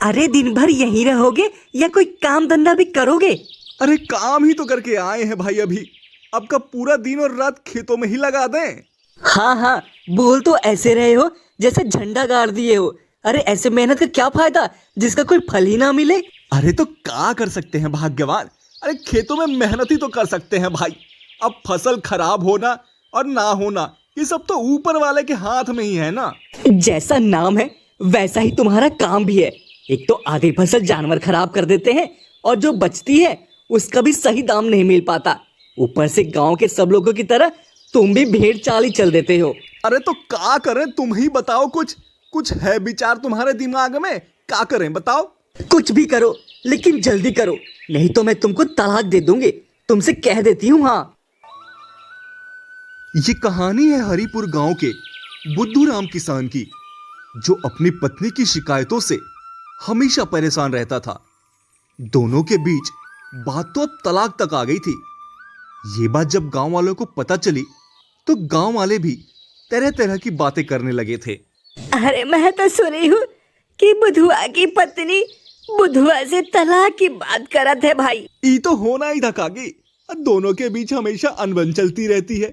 अरे दिन भर यहीं रहोगे या कोई काम धंधा भी करोगे? अरे काम ही तो करके आए हैं भाई अभी। अब का पूरा दिन और रात खेतों में ही लगा दें। हाँ हाँ, बोल तो ऐसे रहे हो जैसे झंडा गाड़ दिए हो। अरे ऐसे मेहनत का क्या फायदा जिसका कोई फल ही ना मिले। अरे तो क्या कर सकते हैं भाग्यवान। अरे खेतों में मेहनत ही तो कर सकते हैं भाई। अब फसल खराब होना और ना होना ये सब तो ऊपर वाले के हाथ में ही है ना। जैसा नाम है वैसा ही तुम्हारा काम भी है। एक तो आधी फसल जानवर खराब कर देते हैं और जो बचती है उसका भी सही दाम नहीं मिल पाता। ऊपर से गांव के सब लोगों की तरह तुम भी भेड़ चाल ही चल देते हो। अरे तो क्या करें, तुम ही बताओ। कुछ कुछ है विचार तुम्हारे दिमाग में? क्या करें बताओ। कुछ भी करो लेकिन जल्दी करो, नहीं तो मैं तुमको तलाक दे दूंगी। तुमसे कह देती हूँ। हाँ, ये कहानी है हरिपुर गांव के बुद्धू राम किसान की, जो अपनी पत्नी की शिकायतों से हमेशा परेशान रहता था। दोनों के बीच बात तो अब तलाक तक आ गई थी। ये बात जब गांव वालों को पता चली तो गांव वाले भी तरह तरह की बातें करने लगे थे। अरे मैं तो सुनी हूँ कि बुधुआ की पत्नी बुधुआ से तलाक की बात करत है भाई। ये तो होना ही था कागी। दोनों के बीच हमेशा अनबन चलती रहती है।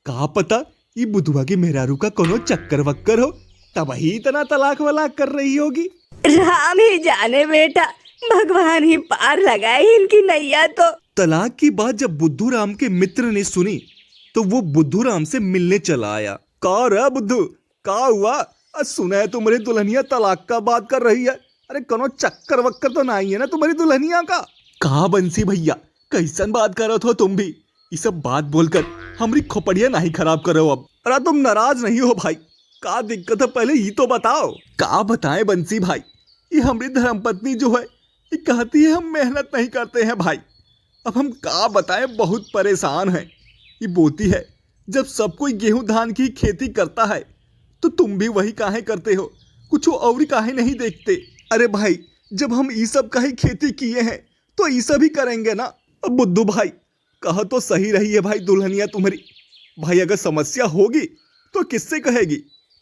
कहा पता ये बुधुआ की मेहरारू का कोनो चक्कर वक्कर हो, तब ही इतना तलाक वलाक कर रही होगी। राम ही जाने बेटा, भगवान ही पार लगाए इनकी नैया। तो तलाक की बात जब बुद्धू राम के मित्र ने सुनी तो वो बुद्धू राम से मिलने चला आया। का रे बुद्धू, का हुआ? सुना है तुम्हारी दुल्हनिया तलाक का बात कर रही है। अरे कोनो चक्कर वक्कर तो नहीं है ना तुम्हारी दुल्हनिया का? कहा बंसी भैया, कैसन बात कर रहे हो तुम भी? ये सब बात बोलकर हमारी खोपड़िया नहीं खराब करो अब। अरे तुम नाराज नहीं हो भाई? का दिक्कत है पहले ये तो बताओ। का बताएं बंसी भाई, ये हमारी धर्मपत्नी जो है ये कहती है हम मेहनत नहीं करते हैं भाई। अब हम का बताएं, बहुत परेशान हैं। ये बोलती है जब सब कोई गेहूं धान की खेती करता है तो तुम भी वही काहे करते हो, कुछ और काहे नहीं देखते? अरे भाई जब हम ये सब काहे खेती किए हैं तो ये सब ही करेंगे ना। अब बुद्धू भाई कह तो सही रही है भाई दुल्हनिया तुम्हारी। भाई अगर समस्या होगी तो किससे कहेगी?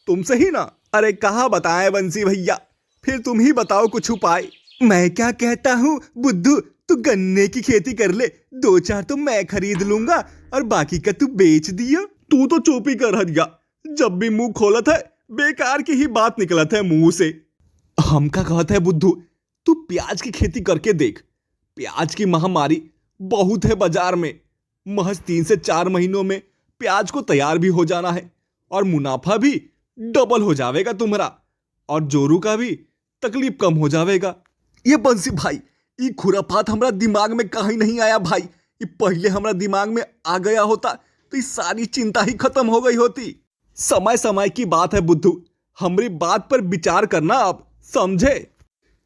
तुमसे ही ना। अरे कहा बताएं बंसी भैया, फिर तुम ही बताओ कुछ उपाय। मैं क्या कहता हूँ बुद्धू, तू गन्ने की खेती कर ले, 2-4 तो मैं खरीद लूंगा और बाकी का तू बेच दियो। तू तो चुप ही कर हरिया, जब भी मुंह खोलत है बेकार की ही बात निकलत है मुंह से। हम का कहत है बुद्धू, तू प्याज की खेती करके देख। प्याज की महामारी बहुत है बाजार में। महज 3 से 4 महीनों में प्याज को तैयार भी हो जाना है और मुनाफा भी डबल हो जाएगा तुम्हारा, और जोरू का भी तकलीफ कम हो जाएगा। ये बंसी भाई ये खुरापात हमारा दिमाग में कहीं नहीं आया भाई। ये पहले हमारा दिमाग में आ गया होता तो ये सारी चिंता ही खत्म हो गई होती। समय समय की बात है बुद्धू, हमारी बात पर विचार करना अब, समझे?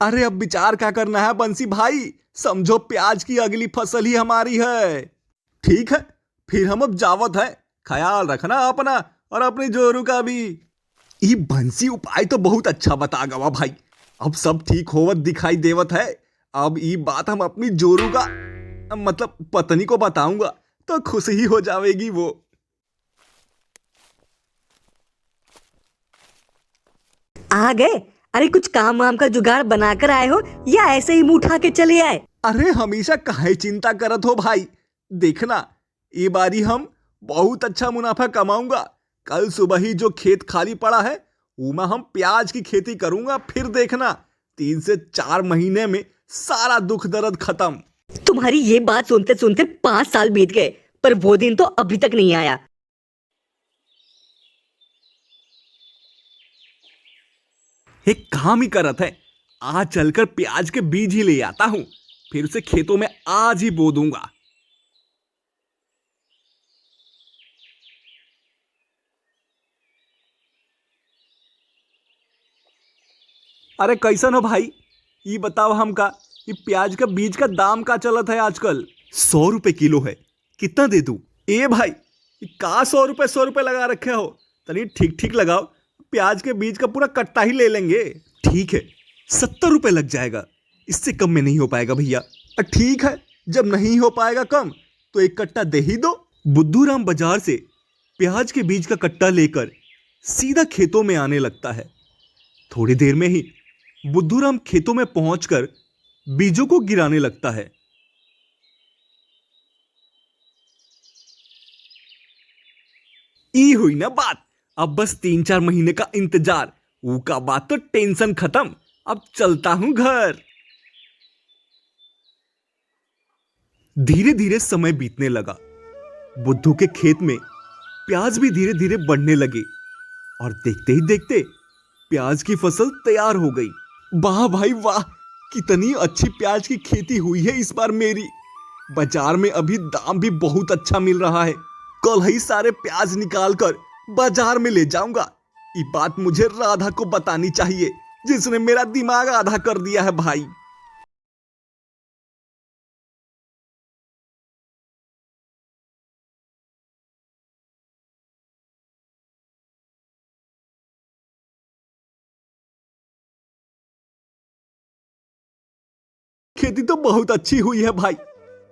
अरे अब विचार क्या करना है बंसी भाई, समझो प्याज की अगली फसल ही हमारी है। ठीक है फिर हम अब जावत है, ख्याल रखना अपना और अपनी जोरू का भी। ये बंसी उपाय तो बहुत अच्छा बता गवा भाई। अब सब ठीक होवत दिखाई देवत है। अब ये बात हम अपनी जोरू का मतलब पत्नी को बताऊंगा तो खुश ही हो जाएगी वो। आ गए? अरे कुछ काम वाम का जुगाड़ बनाकर आए हो या ऐसे ही मुंह उठा के चले आए? अरे हमेशा काहे चिंता करत हो भाई, देखना ये बारी हम बहुत अच्छा मुनाफा कमाऊंगा। कल सुबह ही जो खेत खाली पड़ा है उमा हम प्याज की खेती करूंगा, फिर देखना 3 से 4 महीने में सारा दुख दर्द खत्म। तुम्हारी ये बात सुनते सुनते 5 साल बीत गए पर वो दिन तो अभी तक नहीं आया। एक काम ही करत है, आज चलकर प्याज के बीज ही ले आता हूं, फिर उसे खेतों में आज ही बो दूंगा। अरे कैसन हो भाई, ये बताओ हमका, ये प्याज का बीज का दाम का चलत है आजकल? 100 रुपए किलो है, कितना दे दूं? ए भाई, ये का 100 रुपए लगा रखे हो? तनी ठीक ठीक लगाओ, प्याज के बीज का पूरा कट्टा ही ले लेंगे। ठीक है, 70 रुपए लग जाएगा, इससे कम में नहीं हो पाएगा भैया। ठीक है, जब नहीं हो पाएगा कम तो एक कट्टा दे ही दो। बुद्धूराम बाजार से प्याज के बीज का कट्टा लेकर सीधा खेतों में आने लगता है। थोड़ी देर में ही बुद्धूराम खेतों में पहुंचकर बीजों को गिराने लगता है। ई हुई ना बात, अब बस 3-4 महीने का इंतजार, ऊ का बात तो टेंशन खत्म, अब चलता हूं घर। धीरे धीरे समय बीतने लगा। बुद्धू के खेत में प्याज भी धीरे धीरे बढ़ने लगे और देखते ही देखते प्याज की फसल तैयार हो गई। वाह भाई वाह, कितनी अच्छी प्याज की खेती हुई है इस बार मेरी। बाजार में अभी दाम भी बहुत अच्छा मिल रहा है। कल ही सारे प्याज निकालकर बाजार में ले जाऊंगा। ये बात मुझे राधा को बतानी चाहिए, जिसने मेरा दिमाग आधा कर दिया है भाई। खेती तो बहुत अच्छी हुई है भाई,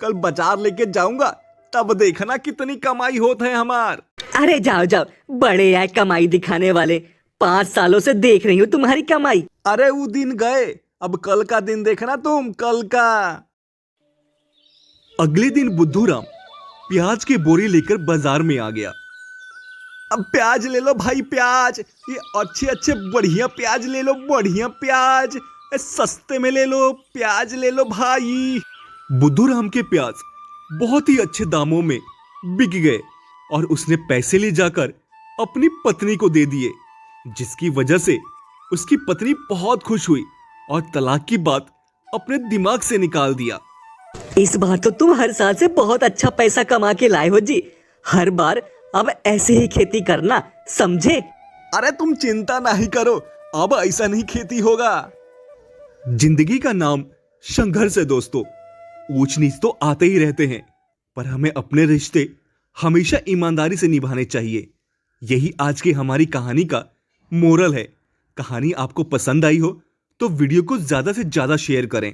कल बाजार लेके जाऊंगा, तब देखना कितनी कमाई होत है हमार। अरे जाओ जाओ, बड़े यार कमाई दिखाने वाले, 5 सालों से देख रही हूँ तुम्हारी कमाई। अरे वो दिन गए, अब कल का दिन देखना तुम, कल का। अगले दिन बुद्धूराम प्याज की बोरी लेकर बाजार में आ गया। अब प्याज ले लो भाई, प्याज, ये अच्छे अच्छे बढ़िया प्याज ले लो, बढ़िया प्याज, सस्ते में ले लो, प्याज ले लो भाई। बुद्धूराम के प्याज बहुत ही अच्छे दामों में बिक गए और उसने पैसे ले जाकर अपनी पत्नी को दे दिए, जिसकी वजह से उसकी पत्नी बहुत खुश हुई और तलाक की बात अपने दिमाग से निकाल दिया। इस बार तो तुम हर साल से बहुत अच्छा पैसा कमा के लाए हो जी। हर बार अब ऐसे ही खेती करना, समझे? अरे तुम चिंता नहीं करो, अब ऐसा नहीं खेती होगा। जिंदगी का नाम संघर्ष है दोस्तों। ऊंच नीच तो आते ही रहते हैं, पर हमें अपने रिश्ते हमेशा ईमानदारी से निभाने चाहिए। यही आज की हमारी कहानी का मोरल है। कहानी आपको पसंद आई हो तो वीडियो को ज्यादा से ज्यादा शेयर करें।